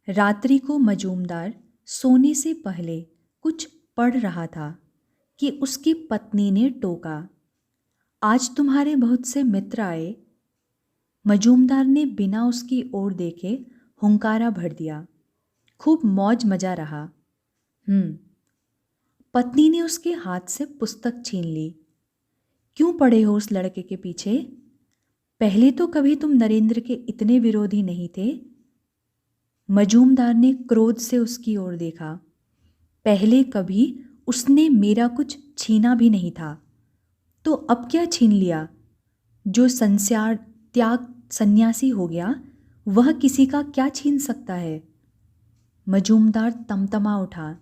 रात्रि को मजूमदार सोने से पहले कुछ पढ़ रहा था कि उसकी पत्नी ने टोका, आज तुम्हारे बहुत से मित्र आए। मजूमदार ने बिना उसकी ओर देखे हुंकारा भर दिया। खूब मौज मजा रहा। पत्नी ने उसके हाथ से पुस्तक छीन ली। क्यों पड़े हो उस लड़के के पीछे? पहले तो कभी तुम नरेंद्र के इतने विरोधी नहीं थे। मजूमदार ने क्रोध से उसकी ओर देखा। पहले कभी उसने मेरा कुछ छीना भी नहीं था, तो अब क्या छीन लिया? जो संसार त्याग सन्यासी हो गया, वह किसी का क्या छीन सकता है? मजूमदार तमतमा उठा।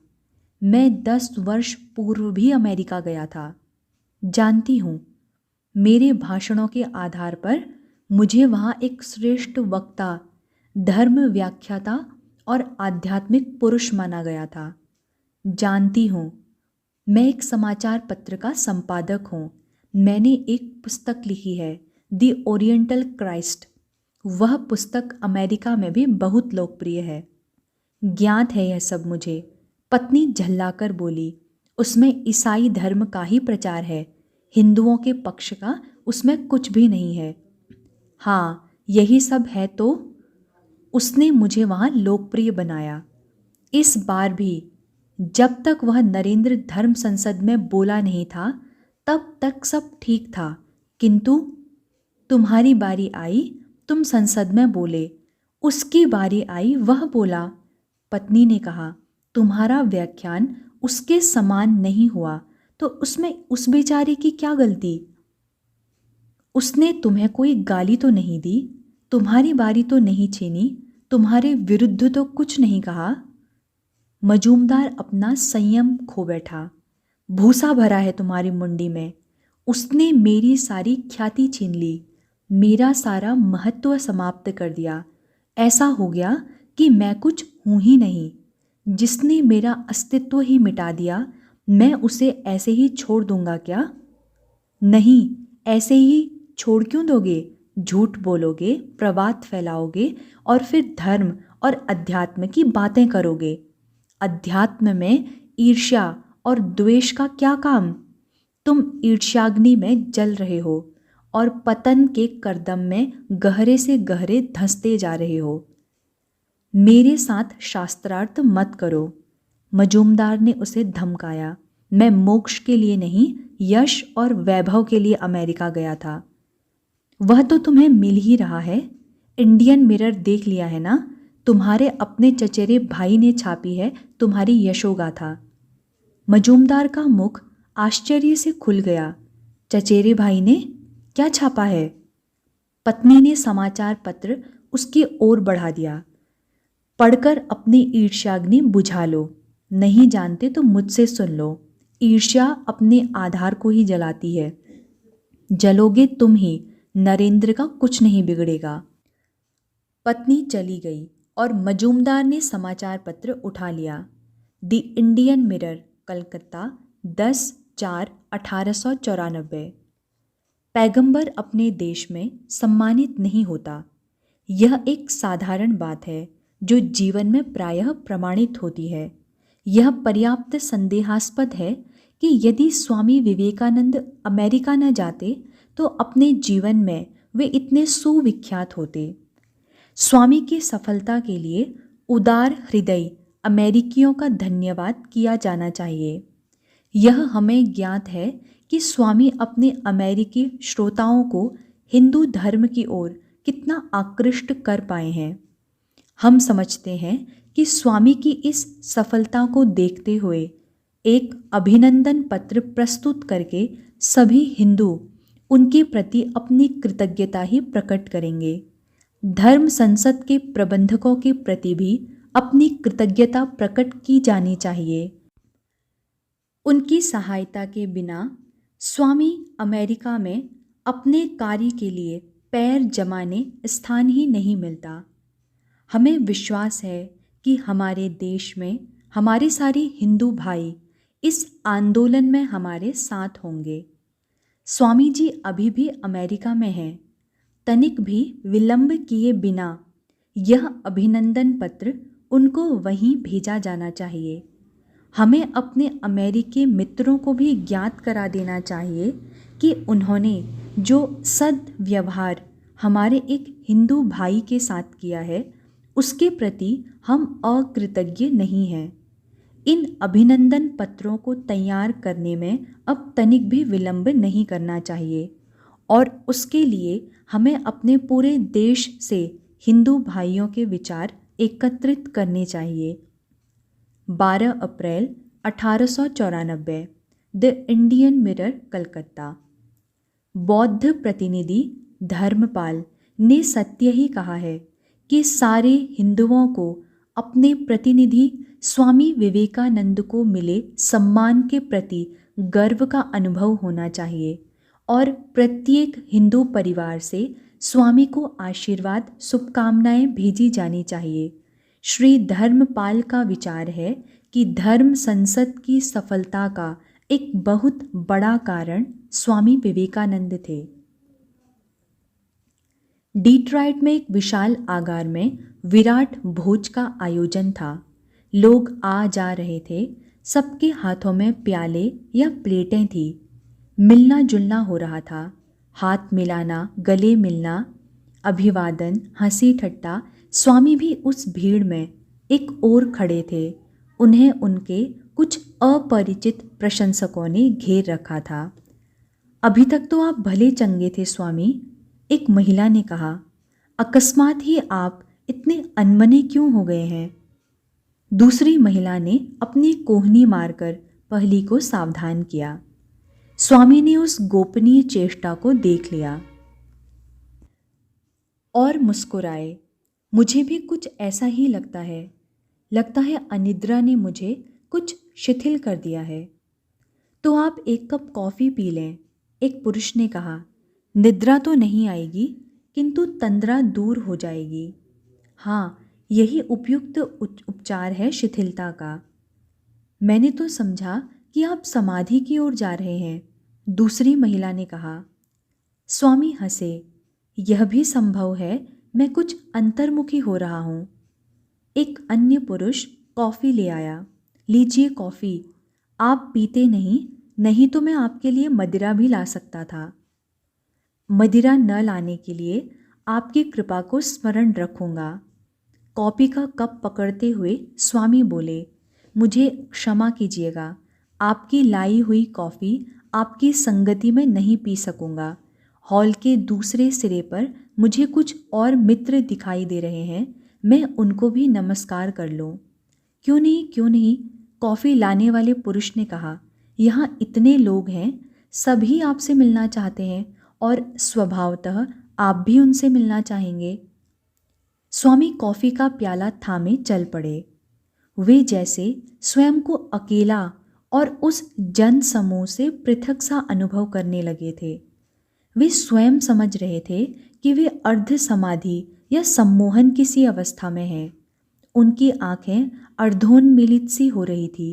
मैं 10 वर्ष पूर्व भी अमेरिका गया था, जानती हूँ। मेरे भाषणों के आधार पर मुझे वहाँ एक श्रेष्ठ वक्ता, धर्म व्याख्याता और आध्यात्मिक पुरुष माना गया था। जानती हूँ, मैं एक समाचार पत्र का संपादक हूँ। मैंने एक पुस्तक लिखी है, द ओरिएंटल क्राइस्ट। वह पुस्तक अमेरिका में भी बहुत लोकप्रिय है। ज्ञात है यह सब मुझे, पत्नी झल्लाकर बोली। उसमें ईसाई धर्म का ही प्रचार है, हिंदुओं के पक्ष का उसमें कुछ भी नहीं है। हाँ, यही सब है तो उसने मुझे वहाँ लोकप्रिय बनाया। इस बार भी जब तक वह नरेंद्र धर्म संसद में बोला नहीं था, तब तक सब ठीक था, किंतु तुम्हारी बारी आई, तुम संसद में बोले। उसकी बारी आई, वह बोला। पत्नी ने कहा, तुम्हारा व्याख्यान उसके समान नहीं हुआ तो उसमें उस बेचारे की क्या गलती? उसने तुम्हें कोई गाली तो नहीं दी, तुम्हारी बारी तो नहीं छीनी, तुम्हारे विरुद्ध तो कुछ नहीं कहा। मजूमदार अपना संयम खो बैठा। भूसा भरा है तुम्हारी मुंडी में। उसने मेरी सारी ख्याति छीन ली, मेरा सारा महत्व समाप्त कर दिया। ऐसा हो गया कि मैं कुछ हूँ ही नहीं। जिसने मेरा अस्तित्व ही मिटा दिया, मैं उसे ऐसे ही छोड़ दूंगा क्या? नहीं, ऐसे ही छोड़ क्यों दोगे? झूठ बोलोगे, प्रवाद फैलाओगे और फिर धर्म और अध्यात्म की बातें करोगे। अध्यात्म में ईर्ष्या और द्वेष का क्या काम? तुम ईर्ष्याग्नि में जल रहे हो और पतन के करदम में गहरे से गहरे धंसते जा रहे हो। मेरे साथ शास्त्रार्थ मत करो। मजूमदार ने उसे धमकाया। मैं मोक्ष के लिए नहीं, यश और वैभव के लिए अमेरिका गया था। वह तो तुम्हें मिल ही रहा है। इंडियन मिरर देख लिया है ना? तुम्हारे अपने चचेरे भाई ने छापी है तुम्हारी यशोगाथा। मजूमदार का मुख आश्चर्य से खुल गया। चचेरे भाई ने क्या छापा है? पत्नी ने समाचार पत्र उसकी ओर बढ़ा दिया। पढ़कर अपनी ईर्ष्याग्नि बुझा लो। नहीं जानते तो मुझसे सुन लो। ईर्ष्या अपने आधार को ही जलाती है। जलोगे तुम ही, नरेंद्र का कुछ नहीं बिगड़ेगा। पत्नी चली गई और मजूमदार ने समाचार पत्र उठा लिया। The Indian mirror, Calcutta, 10/4/1894। पैगंबर अपने देश में सम्मानित नहीं होता। यह एक साधारण बात है जो जीवन में प्रायः प्रमाणित होती है। यह पर्याप्त संदेहास्पद है कि यदि स्वामी विवेकानंद अमेरिका न जाते तो अपने जीवन में वे इतने सुविख्यात होते। स्वामी की सफलता के लिए उदार हृदय अमेरिकियों का धन्यवाद किया जाना चाहिए। यह हमें ज्ञात है कि स्वामी अपने अमेरिकी श्रोताओं को हिंदू धर्म की ओर कितना आकृष्ट कर पाए हैं। हम समझते हैं कि स्वामी की इस सफलता को देखते हुए एक अभिनंदन पत्र प्रस्तुत करके सभी हिंदू उनके प्रति अपनी कृतज्ञता ही प्रकट करेंगे। धर्म संसद के प्रबंधकों के प्रति भी अपनी कृतज्ञता प्रकट की जानी चाहिए। उनकी सहायता के बिना स्वामी अमेरिका में अपने कार्य के लिए पैर जमाने स्थान ही नहीं मिलता। हमें विश्वास है कि हमारे देश में हमारे सारे हिंदू भाई इस आंदोलन में हमारे साथ होंगे। स्वामी जी अभी भी अमेरिका में हैं। तनिक भी विलंब किए बिना यह अभिनंदन पत्र उनको वहीं भेजा जाना चाहिए। हमें अपने अमेरिकी मित्रों को भी ज्ञात करा देना चाहिए कि उन्होंने जो सद्व्यवहार हमारे एक हिंदू भाई के साथ किया है उसके प्रति हम अकृतज्ञ नहीं हैं। इन अभिनंदन पत्रों को तैयार करने में अब तनिक भी विलंब नहीं करना चाहिए और उसके लिए हमें अपने पूरे देश से हिंदू भाइयों के विचार एकत्रित करने चाहिए। 12 अप्रैल 1894 द इंडियन मिरर कलकत्ता। बौद्ध प्रतिनिधि धर्मपाल ने सत्य ही कहा है कि सारे हिंदुओं को अपने प्रतिनिधि स्वामी विवेकानंद को मिले सम्मान के प्रति गर्व का अनुभव होना चाहिए और प्रत्येक हिंदू परिवार से स्वामी को आशीर्वाद शुभकामनाएं भेजी जानी चाहिए। श्री धर्मपाल का विचार है कि धर्म संसद की सफलता का एक बहुत बड़ा कारण स्वामी विवेकानंद थे। डिट्रॉइट में एक विशाल आगार में विराट भोज का आयोजन था। लोग आ जा रहे थे, सबके हाथों में प्याले या प्लेटें थी। मिलना जुलना हो रहा था, हाथ मिलाना, गले मिलना, अभिवादन, हंसी ठट्टा। स्वामी भी उस भीड़ में एक ओर खड़े थे। उन्हें उनके कुछ अपरिचित प्रशंसकों ने घेर रखा था। अभी तक तो आप भले चंगे थे स्वामी, एक महिला ने कहा। अकस्मात ही आप इतने अनमने क्यों हो गए हैं? दूसरी महिला ने अपनी कोहनी मारकर पहली को सावधान किया। स्वामी ने उस गोपनीय चेष्टा को देख लिया और मुस्कुराए। मुझे भी कुछ ऐसा ही लगता है अनिद्रा ने मुझे कुछ शिथिल कर दिया है। तो आप एक कप कॉफ़ी पी लें, एक पुरुष ने कहा। निद्रा तो नहीं आएगी किंतु तंद्रा दूर हो जाएगी। हाँ, यही उपयुक्त उपचार है शिथिलता का। मैंने तो समझा कि आप समाधि की ओर जा रहे हैं, दूसरी महिला ने कहा। स्वामी हंसे। यह भी संभव है मैं कुछ अंतर्मुखी हो रहा हूँ। एक अन्य पुरुष कॉफ़ी ले आया। लीजिए कॉफ़ी, आप पीते नहीं तो मैं आपके लिए मदिरा भी ला सकता था। मदिरा न लाने के लिए आपकी कृपा को स्मरण रखूँगा। कॉफ़ी का कप पकड़ते हुए स्वामी बोले, मुझे क्षमा कीजिएगा, आपकी लाई हुई कॉफ़ी आपकी संगति में नहीं पी सकूँगा। हॉल के दूसरे सिरे पर मुझे कुछ और मित्र दिखाई दे रहे हैं, मैं उनको भी नमस्कार कर लूँ। क्यों नहीं, कॉफ़ी लाने वाले पुरुष ने कहा। यहाँ इतने लोग हैं, सभी आपसे मिलना चाहते हैं और स्वभावतः आप भी उनसे मिलना चाहेंगे। स्वामी कॉफ़ी का प्याला थामे चल पड़े। वे जैसे स्वयं को अकेला और उस जन समूह से पृथक सा अनुभव करने लगे थे। वे स्वयं समझ रहे थे कि वे अर्ध समाधि या सम्मोहन की सी अवस्था में हैं। उनकी आंखें अर्धोन्मीलित सी हो रही थी।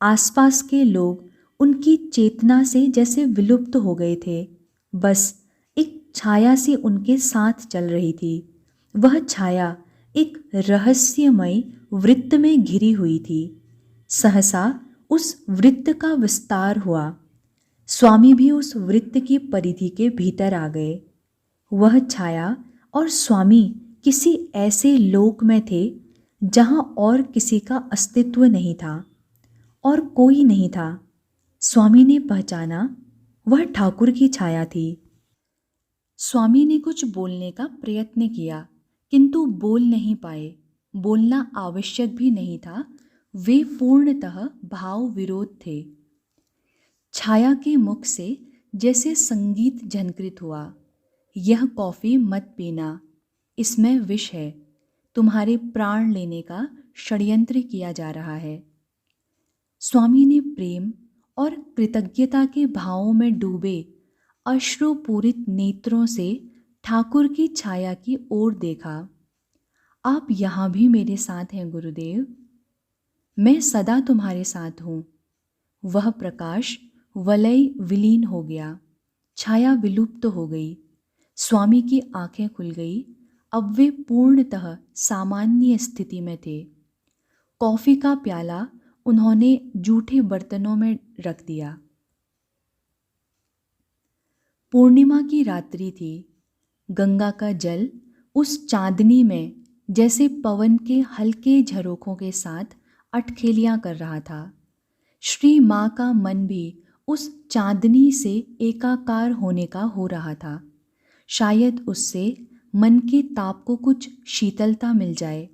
आसपास के लोग उनकी चेतना से जैसे विलुप्त हो गए थे। बस एक छाया सी उनके साथ चल रही थी। वह छाया एक रहस्यमय वृत्त में घिरी हुई थी। सहसा उस वृत्त का विस्तार हुआ। स्वामी भी उस वृत्त की परिधि के भीतर आ गए। वह छाया और स्वामी किसी ऐसे लोक में थे जहाँ और किसी का अस्तित्व नहीं था और कोई नहीं था। स्वामी ने पहचाना, वह ठाकुर की छाया थी। स्वामी ने कुछ बोलने का प्रयत्न किया किंतु बोल नहीं पाए। बोलना आवश्यक भी नहीं था, वे पूर्णतः भाव विरोध थे। छाया के मुख से जैसे संगीत झनकृत हुआ। यह कॉफ़ी मत पीना, इसमें विष है, तुम्हारे प्राण लेने का षड्यंत्र किया जा रहा है। स्वामी ने प्रेम और कृतज्ञता के भावों में डूबे अश्रुपूरित नेत्रों से ठाकुर की छाया की ओर देखा। आप यहाँ भी मेरे साथ हैं गुरुदेव, मैं सदा तुम्हारे साथ हूँ। वह प्रकाश वलय विलीन हो गया, छाया विलुप्त हो गई। स्वामी की आंखें खुल गई। अब वे पूर्णतः सामान्य स्थिति में थे। कॉफ़ी का प्याला उन्होंने जूठे बर्तनों में रख दिया। पूर्णिमा की रात्रि थी। गंगा का जल उस चांदनी में जैसे पवन के हल्के झरोखों के साथ अटखेलियां कर रहा था। श्री माँ का मन भी उस चांदनी से एकाकार होने का हो रहा था। शायद उससे मन के ताप को कुछ शीतलता मिल जाए।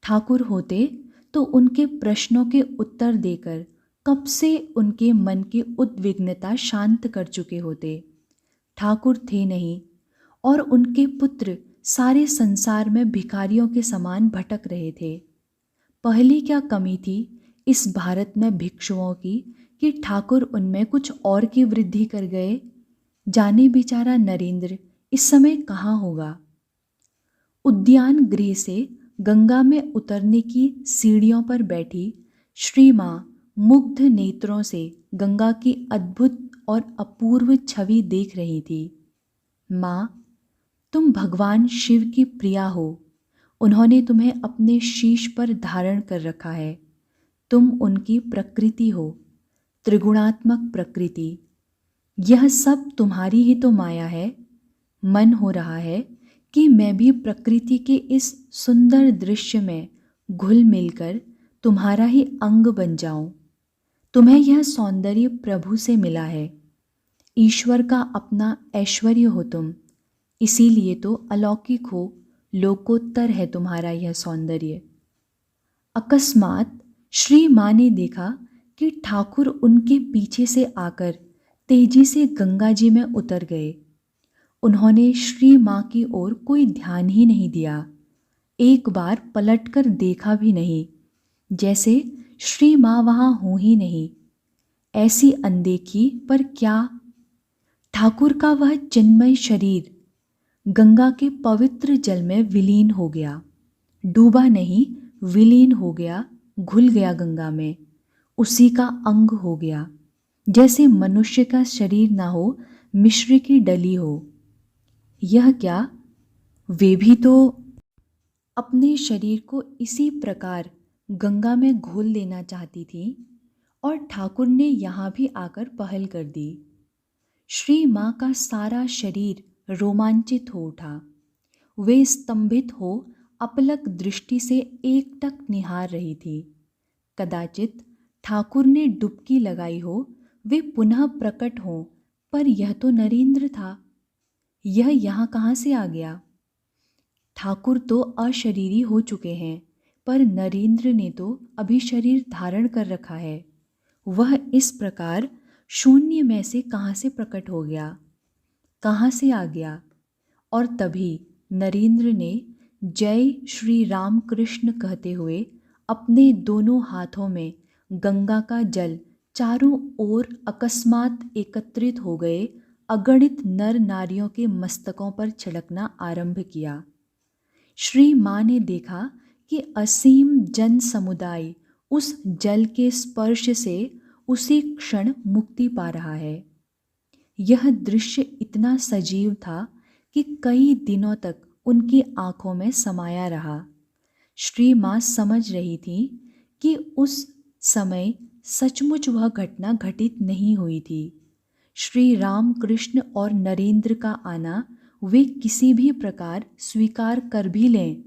ठाकुर होते तो उनके प्रश्नों के उत्तर देकर कब से उनके मन की उद्विग्नता शांत कर चुके होते। ठाकुर थे नहीं और उनके पुत्र सारे संसार में भिखारियों के समान भटक रहे थे। पहली क्या कमी थी इस भारत में भिक्षुओं की कि ठाकुर उनमें कुछ और की वृद्धि कर गए। जाने बेचारा नरेंद्र इस समय कहाँ होगा। उद्यान गृह से गंगा में उतरने की सीढ़ियों पर बैठी श्री माँ मुग्ध नेत्रों से गंगा की अद्भुत और अपूर्व छवि देख रही थी। माँ, तुम भगवान शिव की प्रिया हो। उन्होंने तुम्हें अपने शीश पर धारण कर रखा है। तुम उनकी प्रकृति हो, त्रिगुणात्मक प्रकृति। यह सब तुम्हारी ही तो माया है। मन हो रहा है कि मैं भी प्रकृति के इस सुंदर दृश्य में घुल मिलकर तुम्हारा ही अंग बन जाऊं। तुम्हें यह सौंदर्य प्रभु से मिला है। ईश्वर का अपना ऐश्वर्य हो तुम, इसीलिए तो अलौकिक हो, लोकोत्तर है तुम्हारा यह सौंदर्य। अकस्मात श्री माँ ने देखा कि ठाकुर उनके पीछे से आकर तेजी से गंगा जी में उतर गए। उन्होंने श्री माँ की ओर कोई ध्यान ही नहीं दिया। एक बार पलटकर देखा भी नहीं, जैसे श्री माँ वहाँ हों ही नहीं। ऐसी अनदेखी पर क्या। ठाकुर का वह चिन्मय शरीर गंगा के पवित्र जल में विलीन हो गया। डूबा नहीं, विलीन हो गया, घुल गया गंगा में। उसी का अंग हो गया, जैसे मनुष्य का शरीर ना हो, मिश्र की डली हो। यह क्या, वे भी तो अपने शरीर को इसी प्रकार गंगा में घोल देना चाहती थी और ठाकुर ने यहाँ भी आकर पहल कर दी। श्री माँ का सारा शरीर रोमांचित हो उठा। वे स्तंभित हो अपलक दृष्टि से एकटक निहार रही थी। कदाचित ठाकुर ने डुबकी लगाई हो, वे पुनः प्रकट हों, पर यह तो नरेंद्र था। यह यहाँ कहाँ से आ गया। ठाकुर तो अशरीरी हो चुके हैं, पर नरेंद्र ने तो अभी शरीर धारण कर रखा है। वह इस प्रकार शून्य में से कहाँ से प्रकट हो गया, कहाँ से आ गया। और तभी नरेंद्र ने जय श्री राम कृष्ण कहते हुए अपने दोनों हाथों में गंगा का जल चारों ओर अकस्मात एकत्रित हो गए अगणित नर नारियों के मस्तकों पर छिड़कना आरंभ किया। श्री माँ ने देखा कि असीम जन समुदाय उस जल के स्पर्श से उसी क्षण मुक्ति पा रहा है। यह दृश्य इतना सजीव था कि कई दिनों तक उनकी आंखों में समाया रहा। श्री माँ समझ रही थी कि उस समय सचमुच वह घटना घटित नहीं हुई थी। श्री राम कृष्ण और नरेंद्र का आना वे किसी भी प्रकार स्वीकार कर भी लें,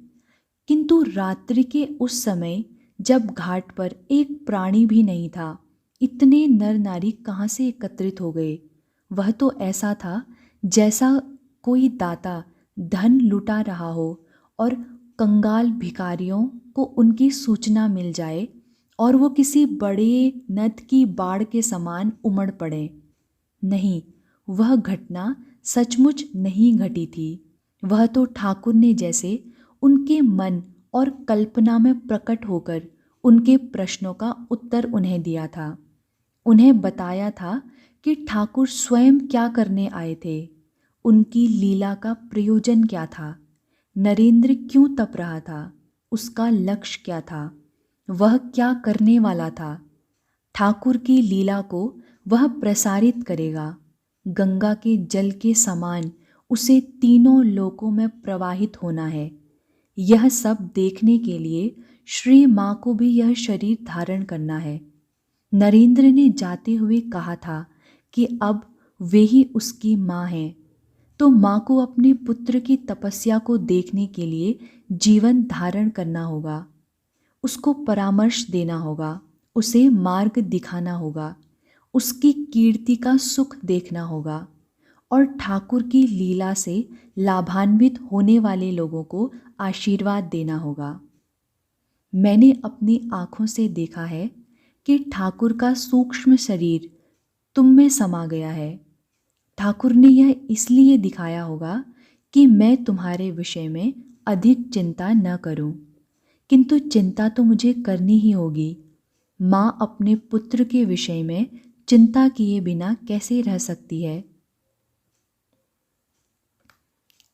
किंतु रात्रि के उस समय जब घाट पर एक प्राणी भी नहीं था, इतने नर नारी कहाँ से एकत्रित हो गए। वह तो ऐसा था जैसा कोई दाता धन लुटा रहा हो और कंगाल भिखारियों को उनकी सूचना मिल जाए और वो किसी बड़े नद की बाढ़ के समान उमड़ पड़े। नहीं, वह घटना सचमुच नहीं घटी थी। वह तो ठाकुर ने जैसे उनके मन और कल्पना में प्रकट होकर उनके प्रश्नों का उत्तर उन्हें दिया था। उन्हें बताया था कि ठाकुर स्वयं क्या करने आए थे, उनकी लीला का प्रयोजन क्या था, नरेंद्र क्यों तप रहा था, उसका लक्ष्य क्या था, वह क्या करने वाला था। ठाकुर की लीला को वह प्रसारित करेगा। गंगा के जल के समान उसे तीनों लोकों में प्रवाहित होना है। यह सब देखने के लिए श्री माँ को भी यह शरीर धारण करना है। नरेंद्र ने जाते हुए कहा था कि अब वे ही उसकी माँ हैं, तो माँ को अपने पुत्र की तपस्या को देखने के लिए जीवन धारण करना होगा, उसको परामर्श देना होगा, उसे मार्ग दिखाना होगा, उसकी कीर्ति का सुख देखना होगा और ठाकुर की लीला से लाभान्वित होने वाले लोगों को आशीर्वाद देना होगा। मैंने अपनी आँखों से देखा है कि ठाकुर का सूक्ष्म शरीर तुम में समा गया है। ठाकुर ने यह इसलिए दिखाया होगा कि मैं तुम्हारे विषय में अधिक चिंता न करूं, किंतु चिंता तो मुझे करनी ही होगी। माँ अपने पुत्र के विषय में चिंता किए बिना कैसे रह सकती है।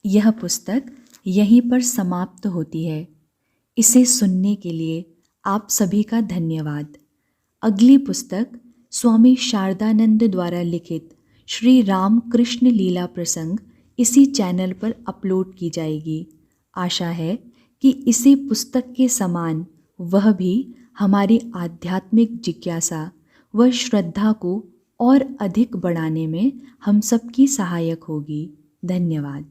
यह पुस्तक यहीं पर समाप्त होती है। इसे सुनने के लिए आप सभी का धन्यवाद। अगली पुस्तक स्वामी शारदानंद द्वारा लिखित श्री राम कृष्ण लीला प्रसंग इसी चैनल पर अपलोड की जाएगी। आशा है कि इसी पुस्तक के समान वह भी हमारी आध्यात्मिक जिज्ञासा व श्रद्धा को और अधिक बढ़ाने में हम सबकी सहायक होगी। धन्यवाद।